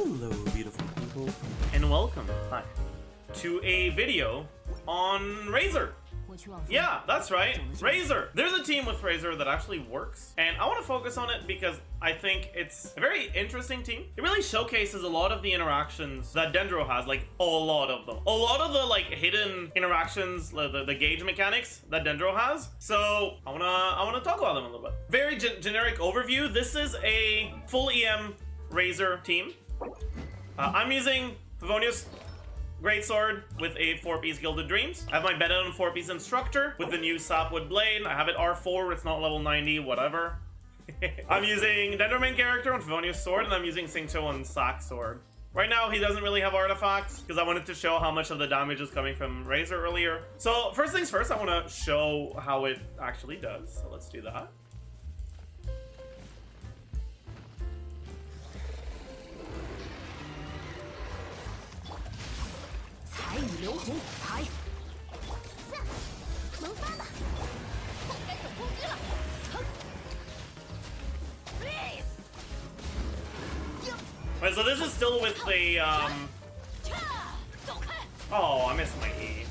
Hello, beautiful people. And welcome, hi, to a video on Razor. Yeah, that's right, Razor. There's a team with Razor that actually works, and I want to focus on it because I think it's a very interesting team. It really showcases a lot of the interactions that Dendro has, like a lot of them. A lot of the like hidden interactions, the gauge mechanics that Dendro has. So I wanna talk about them a little bit. Very generic overview. This is a full EM Razor team. I'm using Favonius Greatsword with a 4-piece Gilded Dreams. I have my Bennett on 4-piece Instructor with the new Sapwood Blade. I have it R4, it's not level 90, whatever. I'm using Dendro main character on Favonius Sword, and I'm using Xingqiu on Sac Sword. Right now, he doesn't really have artifacts, because I wanted to show how much of the damage is coming from Razor earlier. So, first things first, I want to show how it actually does. So let's do that. Right, so this is still with the, oh, I missed my E.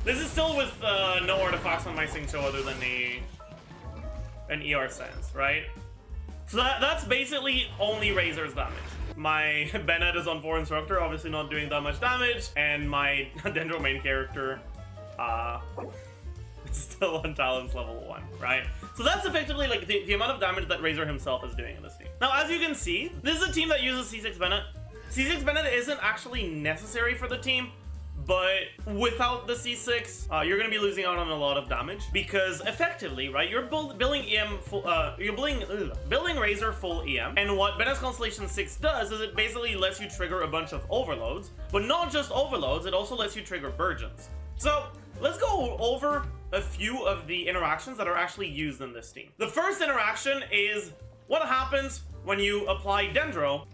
This is still with, no artifacts on my Xingqiu other than an ER sense, right? So that's basically only Razor's damage. My Bennett is on 4 Instructor, obviously not doing that much damage, and my Dendro main character, is still on Talon's level 1, right? So that's effectively like the amount of damage that Razor himself is doing in this team. Now, as you can see, this is a team that uses C6 Bennett. C6 Bennett isn't actually necessary for the team, but without the C6, you're gonna be losing out on a lot of damage because effectively, right, you're building EM full, building Razor full EM, and what Bennett's Constellation 6 does is it basically lets you trigger a bunch of overloads, but not just overloads, it also lets you trigger Burgeons. So let's go over a few of the interactions that are actually used in this team. The first interaction is what happens when you apply Dendro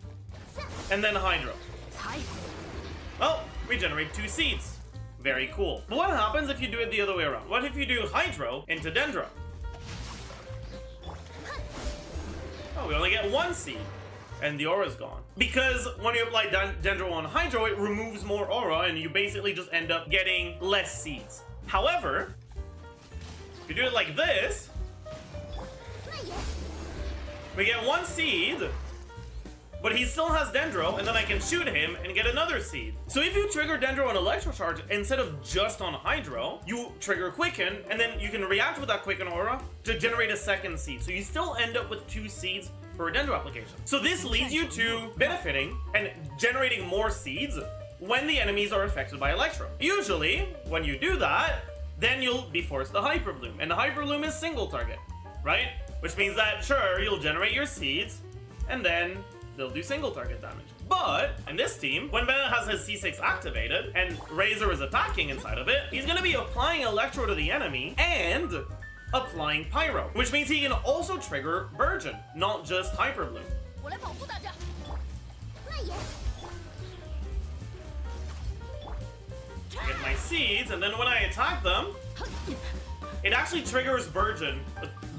and then Hydro. Well, regenerate 2 seeds. Very cool. But what happens if you do it the other way around? What if you do Hydro into Dendro? Oh, we only get 1 seed, and the aura's gone. Because when you apply Dendro on Hydro, it removes more aura, and you basically just end up getting less seeds. However, if you do it like this, we get 1 seed, but he still has Dendro, and then I can shoot him and get another seed. So if you trigger Dendro on Electro Charge, instead of just on Hydro, you trigger Quicken, and then you can react with that Quicken aura to generate a second seed. So you still end up with 2 seeds per Dendro application. So this leads you to benefiting and generating more seeds when the enemies are affected by Electro. Usually, when you do that, then you'll be forced to Hyper Bloom, and the Hyper Bloom is single target, right? Which means that, sure, you'll generate your seeds, and then they'll do single target damage. But in this team, when Bennett has his C6 activated and Razor is attacking inside of it, he's gonna be applying Electro to the enemy and applying Pyro, which means he can also trigger Burgeon, not just Hyper Bloom. Get my seeds, and then when I attack them, it actually triggers Burgeon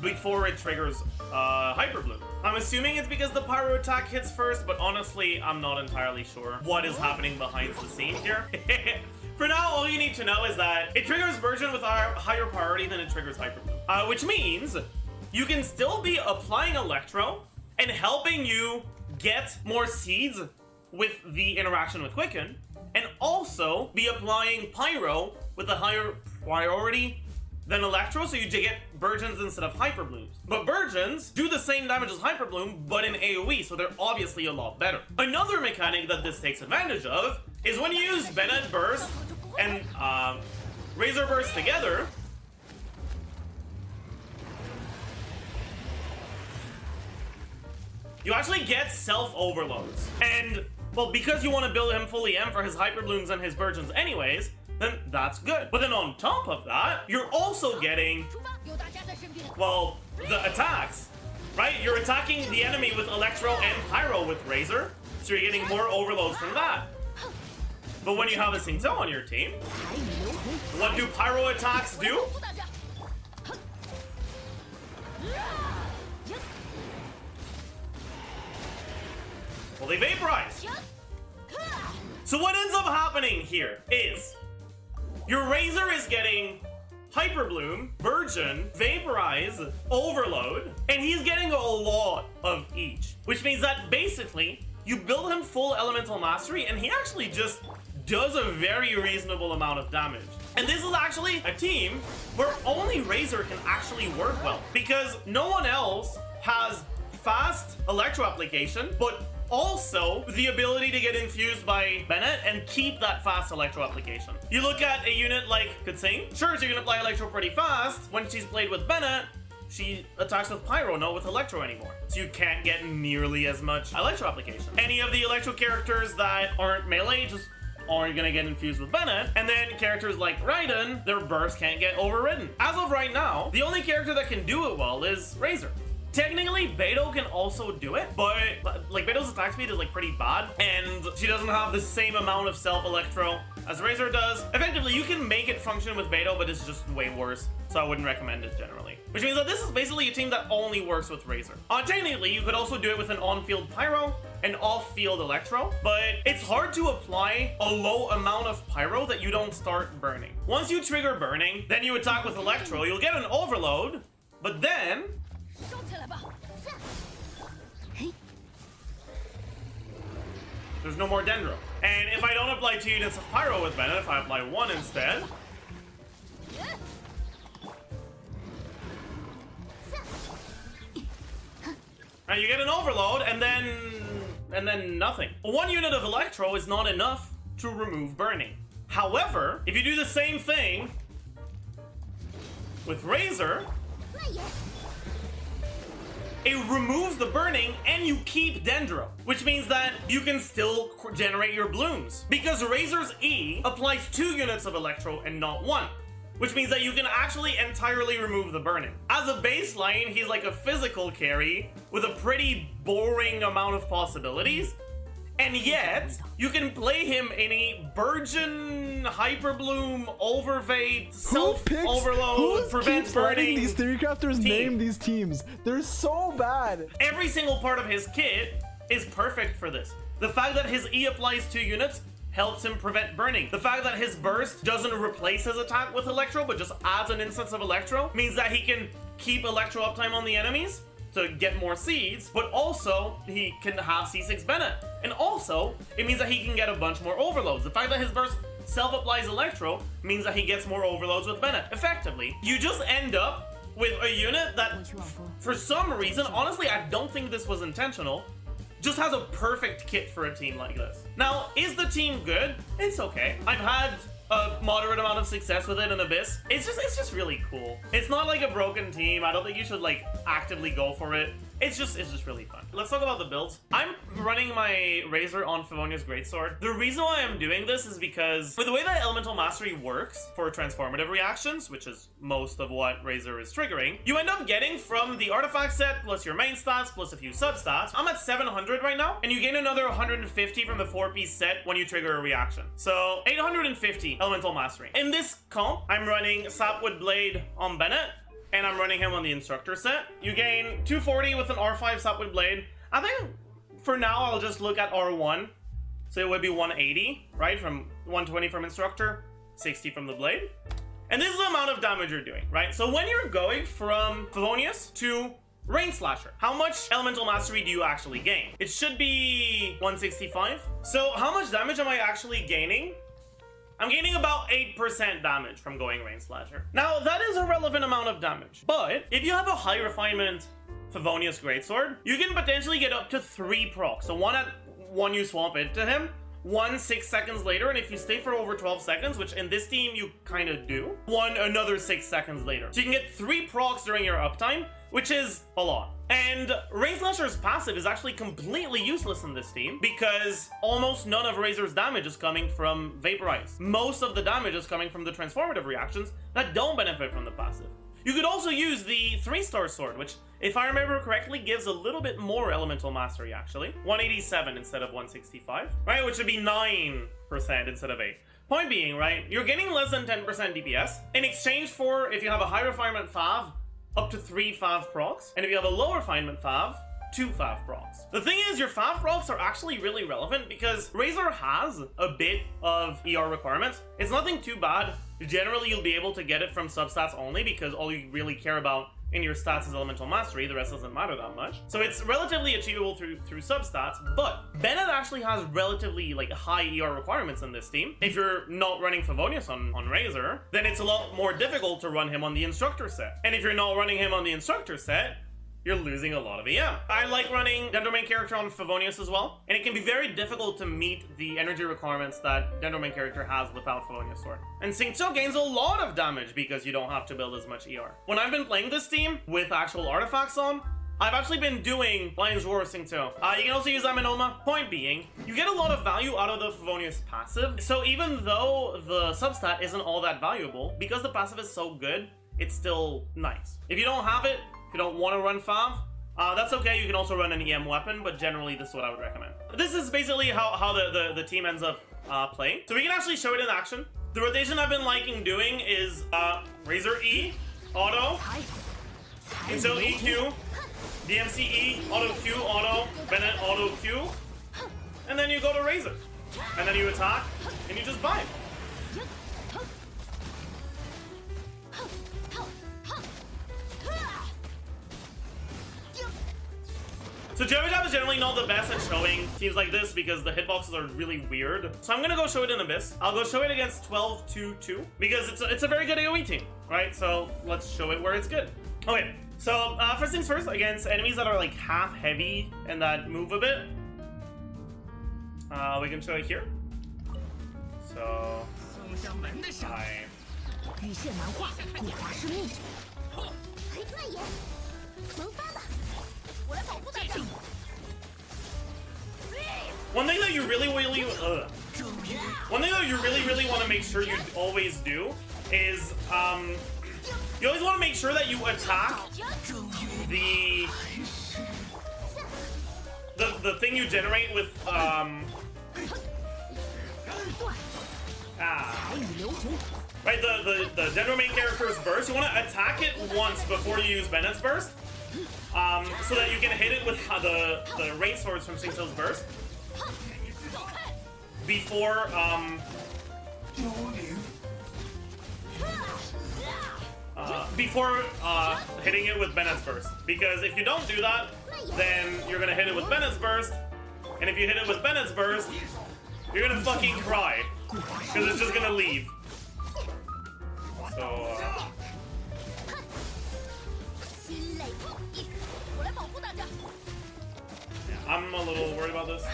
before it triggers Hyper Bloom. I'm assuming it's because the Pyro attack hits first, but honestly, I'm not entirely sure what is happening behind the scenes here. For now, all you need to know is that it triggers Burgeon with a higher priority than it triggers Hyper Bloom. Which means you can still be applying Electro and helping you get more seeds with the interaction with Quicken, and also be applying Pyro with a higher priority than Electro, so you get Burgeons instead of Hyper Blooms. But Burgeons do the same damage as Hyper Bloom, but in AoE, so they're obviously a lot better. Another mechanic that this takes advantage of is when you use Bennett Burst and Razor Burst together, you actually get self-overloads. And, well, because you want to build him fully M for his Hyper Blooms and his Burgeons anyways, then that's good. But then on top of that, you're also getting, well, the attacks, right? You're attacking the enemy with Electro and Pyro with Razor, so you're getting more overloads from that. But when you have a Xingqiu on your team, what do pyro attacks do? Well, they vaporize. So what ends up happening here is your Razor is getting Hyper Bloom, Burgeon, Vaporize, Overload, and he's getting a lot of each. Which means that basically you build him full Elemental Mastery and he actually just does a very reasonable amount of damage. And this is actually a team where only Razor can actually work well, because no one else has fast Electro application, but also the ability to get infused by Bennett and keep that fast Electro application. You look at a unit like Kutsing, sure, she can apply Electro pretty fast. When she's played with Bennett, she attacks with Pyro, not with Electro anymore. So you can't get nearly as much Electro application. Any of the Electro characters that aren't melee just aren't gonna get infused with Bennett. And then characters like Raiden, their burst can't get overridden. As of right now, the only character that can do it well is Razor. Technically, Beidou can also do it, but like Beidou's attack speed is like pretty bad, and she doesn't have the same amount of self-electro as Razor does. Effectively, you can make it function with Beidou, but it's just way worse, so I wouldn't recommend it generally. Which means that this is basically a team that only works with Razor. Technically, you could also do it with an on-field Pyro, an off-field Electro, but it's hard to apply a low amount of Pyro that you don't start burning. Once you trigger burning, then you attack with Electro, you'll get an overload, but then there's no more Dendro. And if I don't apply 2 units of Pyro with Bennett, if I apply 1 instead, and you get an overload, and then nothing. 1 unit of Electro is not enough to remove burning. However, if you do the same thing with Razor, it removes the burning and you keep Dendro, which means that you can still generate your blooms, because Razor's E applies 2 units of Electro and not 1, which means that you can actually entirely remove the burning. As a baseline, he's like a physical carry with a pretty boring amount of possibilities, and yet you can play him in a Burgeon, Hyper Bloom, Overvade, Self-Overload, Prevent Burning. These theory crafters name these teams. They're so bad. Every single part of his kit is perfect for this. The fact that his E applies 2 units helps him prevent burning. The fact that his burst doesn't replace his attack with Electro, but just adds an instance of Electro, means that he can keep Electro uptime on the enemies to get more seeds, but also he can have C6 Bennett. And also, it means that he can get a bunch more overloads. The fact that his burst self-applies Electro means that he gets more overloads with Bennett. Effectively, you just end up with a unit that, for some reason, honestly, I don't think this was intentional, just has a perfect kit for a team like this. Now, is the team good? It's okay. I've had a moderate amount of success with it in Abyss. It's just really cool. It's not like a broken team. I don't think you should like actively go for it. It's just really fun. Let's talk about the builds. I'm running my Razor on Favonia's Greatsword. The reason why I'm doing this is because with the way that Elemental Mastery works for transformative reactions, which is most of what Razor is triggering, you end up getting from the artifact set plus your main stats plus a few substats. I'm at 700 right now, and you gain another 150 from the 4-piece set when you trigger a reaction. So 850 Elemental Mastery. In this comp, I'm running Sapwood Blade on Bennett, and I'm running him on the instructor set. You gain 240 with an R5 Sapwood Blade. I think for now I'll just look at R1. So it would be 180, right? From 120 from instructor, 60 from the blade. And this is the amount of damage you're doing, right? So when you're going from Favonius to Rain Slasher, how much Elemental Mastery do you actually gain? It should be 165. So how much damage am I actually gaining? I'm gaining about 8% damage from going Rain Slasher. Now, that is a relevant amount of damage. But if you have a high refinement Favonius Greatsword, you can potentially get up to 3 procs. So one you swap into him, 1 6 seconds later, and if you stay for over 12 seconds, which in this team you kind of do, 1 another 6 seconds later. So you can get 3 procs during your uptime, which is a lot. And Rain Slasher's passive is actually completely useless in this team because almost none of Razor's damage is coming from Vaporize. Most of the damage is coming from the transformative reactions that don't benefit from the passive. You could also use the 3-star sword, which, if I remember correctly, gives a little bit more Elemental Mastery, actually. 187 instead of 165, right? Which would be 9% instead of 8. Point being, right, you're getting less than 10% DPS in exchange for, if you have a high refinement Fav, up to 3 Fav procs, and if you have a low refinement Fav, 2 Fav procs. The thing is, your Fav procs are actually really relevant because Razor has a bit of ER requirements. It's nothing too bad. Generally, you'll be able to get it from substats only because all you really care about in your stats is elemental mastery. The rest doesn't matter that much. So it's relatively achievable through substats, but Bennett actually has relatively like high ER requirements in this team. If you're not running Favonius on Razor, then it's a lot more difficult to run him on the instructor set. And if you're not running him on the instructor set, you're losing a lot of EM. I like running Dendro main character on Favonius as well, and it can be very difficult to meet the energy requirements that Dendro main character has without Favonius Sword. And C6 gains a lot of damage because you don't have to build as much ER. When I've been playing this team with actual artifacts on, I've actually been doing Lion's Roar with C6. You can also use Aminoma. Point being, you get a lot of value out of the Favonius passive, so even though the substat isn't all that valuable, because the passive is so good, it's still nice. If you don't have it, if you don't want to run Fav, that's okay. You can also run an EM weapon, but generally this is what I would recommend. This is basically how the team ends up playing. So we can actually show it in action. The rotation I've been liking doing is Razor E, auto, Intel EQ, DMC E, auto Q, auto, Bennett auto Q, and then you go to Razor. And then you attack, and you just vibe. So Jerry Jab is generally not the best at showing teams like this because the hitboxes are really weird. So I'm gonna go show it in Abyss. I'll go show it against 12-2-2 because it's a very good AoE team, right? So let's show it where it's good. Okay, so first things first, against enemies that are like half heavy and that move a bit, we can show it here. So one thing that you really want to make sure you always do is you always want to make sure that you attack the thing you generate with right, the Dendro main character's burst. You want to attack it once before you use Bennett's burst, so that you can hit it with the Rain Swords from C6's burst before hitting it with Bennett's burst. Because if you don't do that, then you're gonna hit it with Bennett's burst, and if you hit it with Bennett's burst, you're gonna fucking cry because it's just gonna leave. So I'm a little worried about this.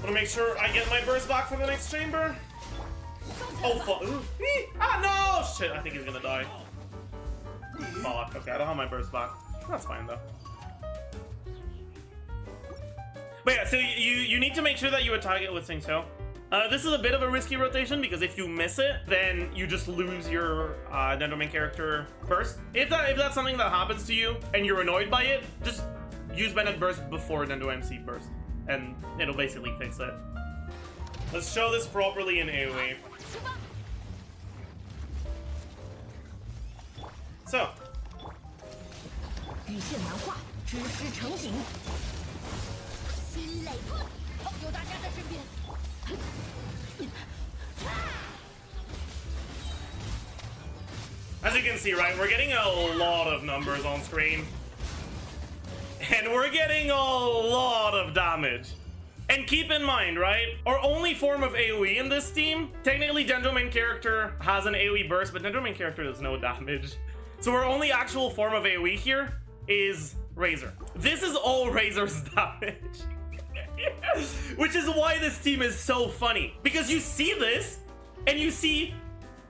Want to make sure I get my burst back for the next chamber. Oh fuck! Ah no! Shit! I think he's gonna die. Fuck. Okay, I don't have my burst back. That's fine though. But yeah, so you need to make sure that you attack it with C6. This is a bit of a risky rotation because if you miss it, then you just lose your Dendro main character burst. If that's something that happens to you and you're annoyed by it, just use Bennett burst before Dendro MC burst, and it'll basically fix it. Let's show this properly in AoE. So. As you can see, right, we're getting a lot of numbers on screen. And we're getting a lot of damage. And keep in mind, right, our only form of AoE in this team, technically Dendro main character has an AoE burst, but Dendro main character does no damage. So our only actual form of AoE here is Razor. This is all Razor's damage. Which is why this team is so funny. Because you see this, and you see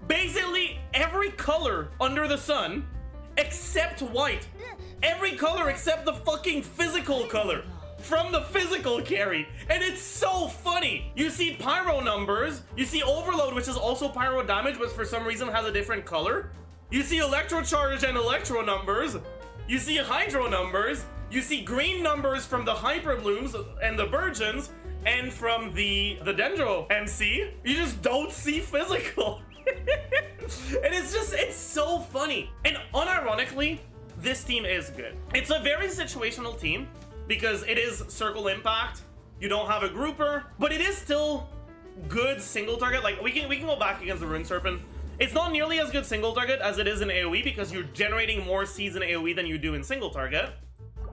basically every color under the sun except white. Every color except the fucking physical color from the physical carry. And it's so funny. You see pyro numbers, you see overload, which is also pyro damage, but for some reason has a different color. You see electro charge and electro numbers. You see hydro numbers. You see green numbers from the hyper blooms and the burgeons, and from the Dendro MC. You just don't see physical. And it's so funny. And unironically, this team is good. It's a very situational team because it is Circle Impact. You don't have a grouper, but it is still good single target. Like we can go back against the Rune Serpent. It's not nearly as good single target as it is in AoE because you're generating more seeds in AoE than you do in single target,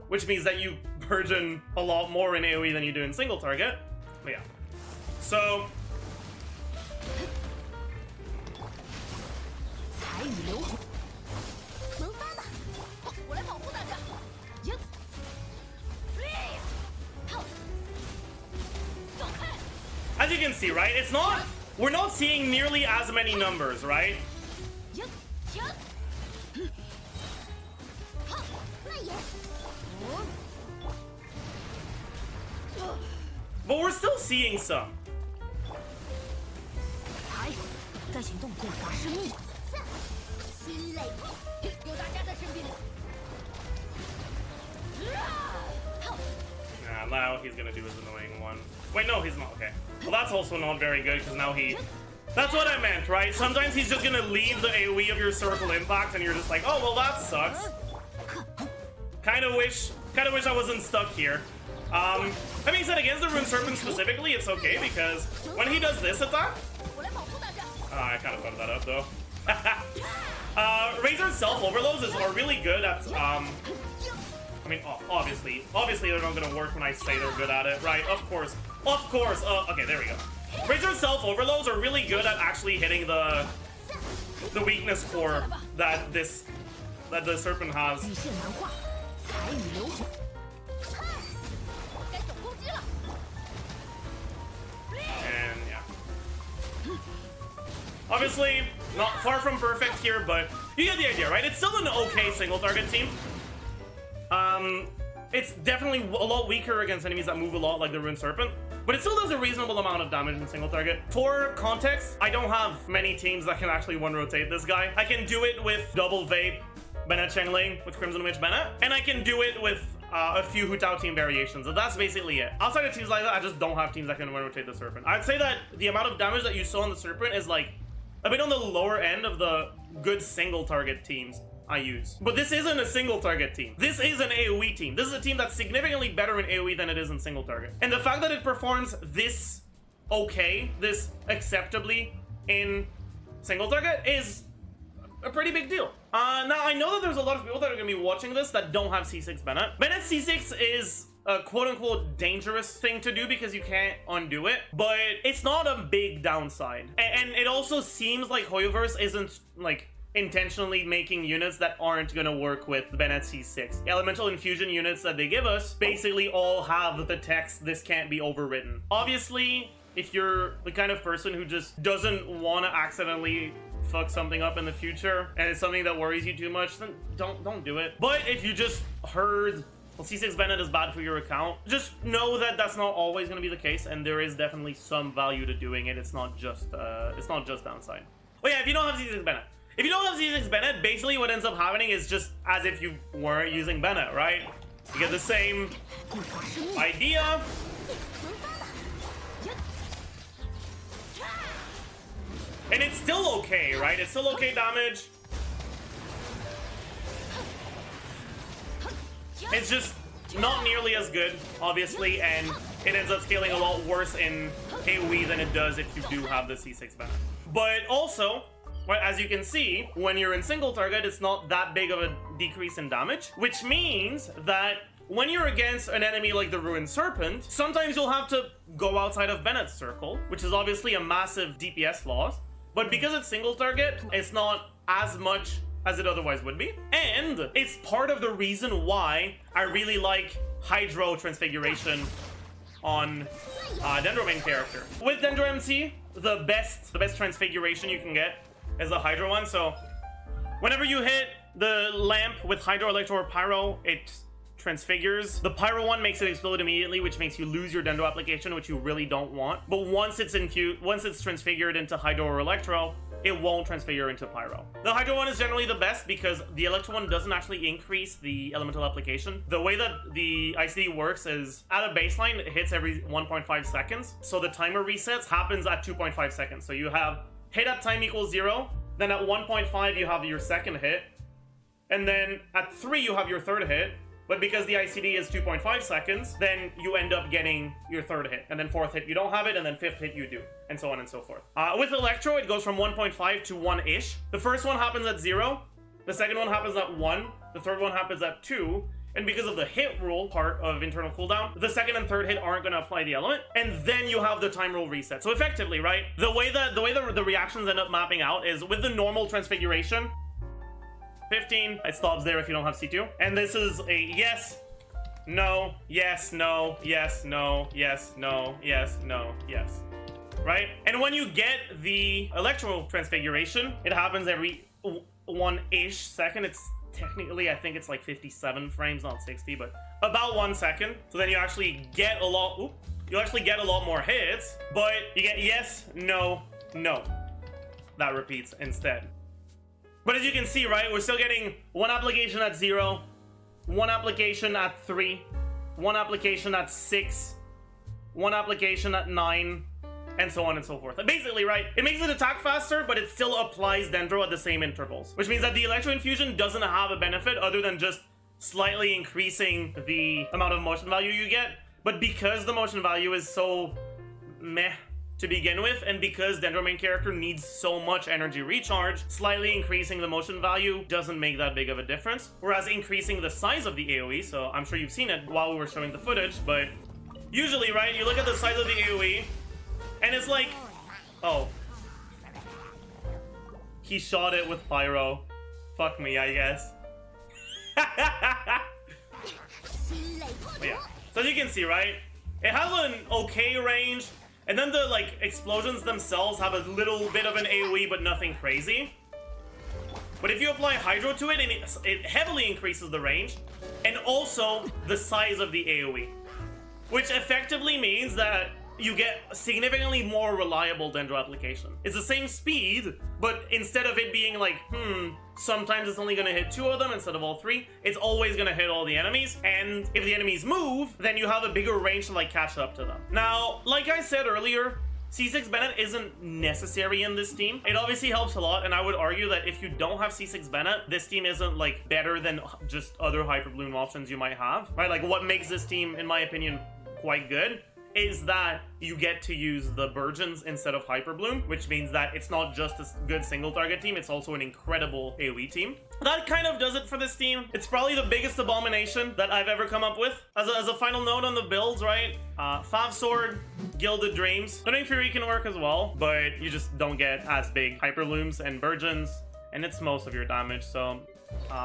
which means that you burgeon a lot more in AoE than you do in single target. But yeah, so as you can see, right? We're not seeing nearly as many numbers, right? But we're still seeing some. Nah, now he's gonna do his annoying one. Wait, no, he's not. Okay. Well, that's also not very good because now he... That's what I meant, right? Sometimes he's just gonna leave the AoE of your Circle Impact and you're just like, oh, well, that sucks. Kind of wish I wasn't stuck here. That being said, against the Rune Serpent specifically, it's okay because when he does this attack... I kind of fucked that up, though. Razor's self-overloads are really good at... I mean, obviously they're not gonna work when I say they're good at it, right? Of course. Okay, there we go. Razor's self-overloads are really good at actually hitting the weakness core that the Serpent has. And yeah. Obviously, not far from perfect here, but you get the idea, right? It's still an okay single target team. It's definitely a lot weaker against enemies that move a lot like the Rune Serpent, but it still does a reasonable amount of damage in single target. For context, I don't have many teams that can actually one-rotate this guy. I can do it with Double Vape, Bennett Chengling with Crimson Witch Bennett, and I can do it with a few Hu Tao team variations, and that's basically it. Outside of teams like that, I just don't have teams that can one-rotate the Serpent. I'd say that the amount of damage that you saw on the Serpent is like a bit on the lower end of the good single target teams I use. But this isn't a single target team. This is an AoE team. This is a team that's significantly better in AoE than it is in single target. And the fact that it performs this acceptably in single target is a pretty big deal. Now, I know that there's a lot of people that are going to be watching this that don't have C6 Bennett. Bennett C6 is a quote-unquote dangerous thing to do because you can't undo it, but it's not a big downside. And it also seems like Hoyoverse isn't, like, intentionally making units that aren't gonna work with Bennett C6. The elemental infusion units that they give us basically all have the text, "This can't be overwritten." Obviously, if you're the kind of person who just doesn't want to accidentally fuck something up in the future and it's something that worries you too much, then don't do it. But if you just heard, well, C6 Bennett is bad for your account, just know that that's not always going to be the case, and there is definitely some value to doing it. It's not just downside. Oh yeah, if you don't have C6 Bennett, basically what ends up happening is just as if you weren't using Bennett, right? You get the same idea. And it's still okay, right? It's still okay damage. It's just not nearly as good, obviously, and it ends up scaling a lot worse in AoE than it does if you do have the C6 Bennett. But also, as you can see, when you're in single target, it's not that big of a decrease in damage, which means that when you're against an enemy like the Rune Serpent, sometimes you'll have to go outside of Bennett's circle, which is obviously a massive DPS loss. But because it's single target, it's not as much as it otherwise would be. And it's part of the reason why I really like Hydro Transfiguration on Dendro main character. With Dendro MC, the best Transfiguration you can get is the Hydro one. So whenever you hit the lamp with Hydro, Electro, or Pyro, it transfigures. The Pyro one makes it explode immediately, which makes you lose your Dendro application, which you really don't want. But once it's transfigured into Hydro or Electro, it won't transfigure into Pyro. The Hydro one is generally the best because the Electro one doesn't actually increase the elemental application. The way that the ICD works is at a baseline, it hits every 1.5 seconds. So the timer resets happens at 2.5 seconds. So you have hit at time equals 0, then at 1.5 you have your second hit, and then at 3 you have your third hit. But because the ICD is 2.5 seconds, then you end up getting your third hit. And then 4th hit, you don't have it. And then 5th hit, you do. And so on and so forth. With Electro, it goes from 1.5 to 1-ish. The first one happens at 0. The second one happens at 1. The third one happens at 2. And because of the hit rule part of internal cooldown, the second and third hit aren't going to apply the element. And then you have the time rule reset. So effectively, right, the way the reactions end up mapping out is with the normal transfiguration, 15, it stops there if you don't have C2. And this is a yes, no, yes, no, yes, no, yes, no, yes, no, yes. Right? And when you get the Electro transfiguration, it happens every 1-ish second. It's technically, I think it's like 57 frames, not 60, but about 1 second. So then you actually get a lot, you actually get a lot more hits, but you get yes, no, no. That repeats instead. But as you can see, right, we're still getting 1 application at 0, 1 application at 3, 1 application at 6, 1 application at 9, and so on and so forth. And basically, right, it makes it attack faster, but it still applies Dendro at the same intervals. Which means that the Electro Infusion doesn't have a benefit other than just slightly increasing the amount of motion value you get. But because the motion value is so meh to begin with, and because Dendro main character needs so much energy recharge, slightly increasing the motion value doesn't make that big of a difference. Whereas increasing the size of the AoE, so I'm sure you've seen it while we were showing the footage, but usually, right, you look at the size of the AoE, and it's like, oh, he shot it with pyro. Fuck me, I guess. But yeah, so as you can see, right, it has an okay range. And then the, like, explosions themselves have a little bit of an AoE, but nothing crazy. But if you apply Hydro to it, and it heavily increases the range, and also the size of the AoE. Which effectively means that you get significantly more reliable Dendro application. It's the same speed, but instead of it being like, sometimes it's only gonna hit 2 of them instead of all 3, it's always gonna hit all the enemies, and if the enemies move, then you have a bigger range to like catch up to them. Now, like I said earlier, C6 Bennett isn't necessary in this team. It obviously helps a lot, and I would argue that if you don't have C6 Bennett, this team isn't like better than just other Hyper Bloom options you might have, right? Like what makes this team, in my opinion, quite good is that you get to use the Virgins instead of Hyper Bloom, which means that it's not just a good single target team, it's also an incredible AoE team. That kind of does it for this team. It's probably the biggest abomination that I've ever come up with. As a final note on the builds, right? Fav Sword, Gilded Dreams. Stunning Fury can work as well, but you just don't get as big Hyper Blooms and Virgins, and it's most of your damage, so...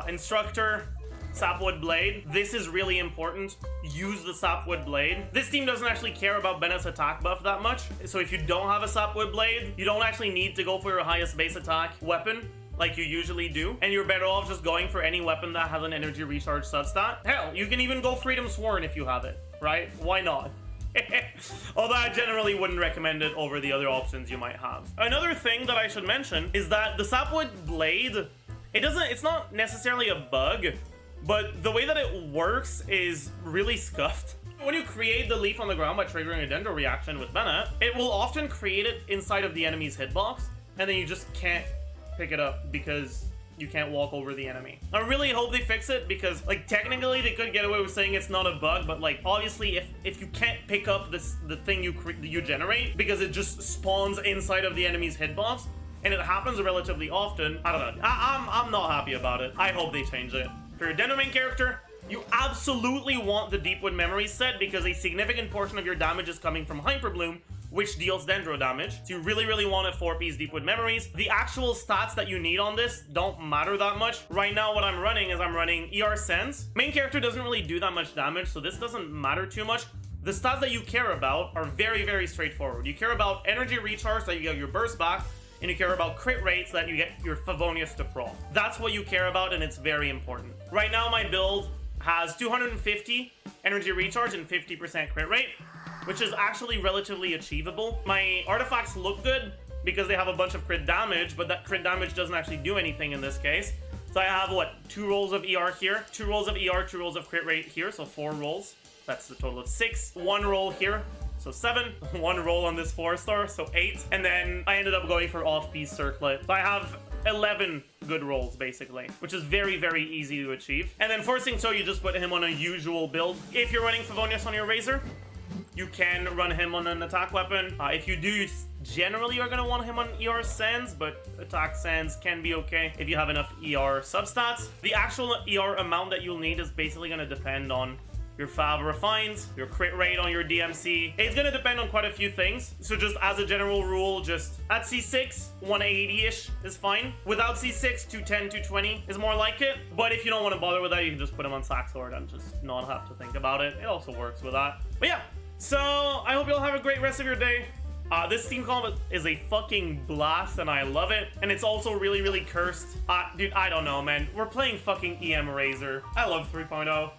Instructor, Sapwood Blade. This is really important. Use the Sapwood Blade. This team doesn't actually care about Bennett's attack buff that much, so if you don't have a Sapwood Blade, you don't actually need to go for your highest base attack weapon like you usually do, and you're better off just going for any weapon that has an energy recharge substat. Hell, you can even go Freedom Sworn if you have it, right? Why not? Although I generally wouldn't recommend it over the other options you might have. Another thing that I should mention is that the Sapwood Blade, it's not necessarily a bug, but the way that it works is really scuffed. When you create the leaf on the ground by triggering a Dendro reaction with Bennett, it will often create it inside of the enemy's hitbox, and then you just can't pick it up because you can't walk over the enemy. I really hope they fix it because, like, technically they could get away with saying it's not a bug, but like, obviously if you can't pick up the thing you generate because it just spawns inside of the enemy's hitbox, and it happens relatively often, I don't know. I'm not happy about it. I hope they change it. For your Dendro main character, you absolutely want the Deepwood Memory set because a significant portion of your damage is coming from Hyper Bloom, which deals Dendro damage. So you really want a 4-piece Deepwood Memories. The actual stats that you need on this don't matter that much. Right now what I'm running is I'm running ER Sense. Main character doesn't really do that much damage, so this doesn't matter too much. The stats that you care about are very straightforward. You care about energy recharge, that you get your burst back, and you care about crit rates, that you get your Favonius to Pro. That's what you care about, and it's very important. Right now my build has 250 energy recharge and 50% crit rate, which is actually relatively achievable. My artifacts look good because they have a bunch of crit damage, but that crit damage doesn't actually do anything in this case. So I have, what, 2 rolls of ER here, 2 rolls of ER, 2 rolls of crit rate here, so 4 rolls. That's the total of 6. 1 roll here, so 7. 1 roll on this 4-star, so 8. And then I ended up going for off-piece circlet. So I have 11 good rolls, basically, which is very, very easy to achieve. And then forcing so you just put him on a usual build. If you're running Favonius on your Razor, you can run him on an attack weapon. If you do, generally you're gonna want him on ER Sands, but attack Sands can be okay if you have enough ER substats. The actual ER amount that you'll need is basically gonna depend on your Fav Refines, your crit rate on your DMC. It's gonna depend on quite a few things. So just as a general rule, just at C6, 180-ish is fine. Without C6, 210, 220 is more like it. But if you don't want to bother with that, you can just put him on Sack Sword and just not have to think about it. It also works with that. But yeah, so I hope you'll have a great rest of your day. This team comp is a fucking blast and I love it. And it's also really, really cursed. Dude, I don't know, man. We're playing fucking EM Razor. I love 3.0.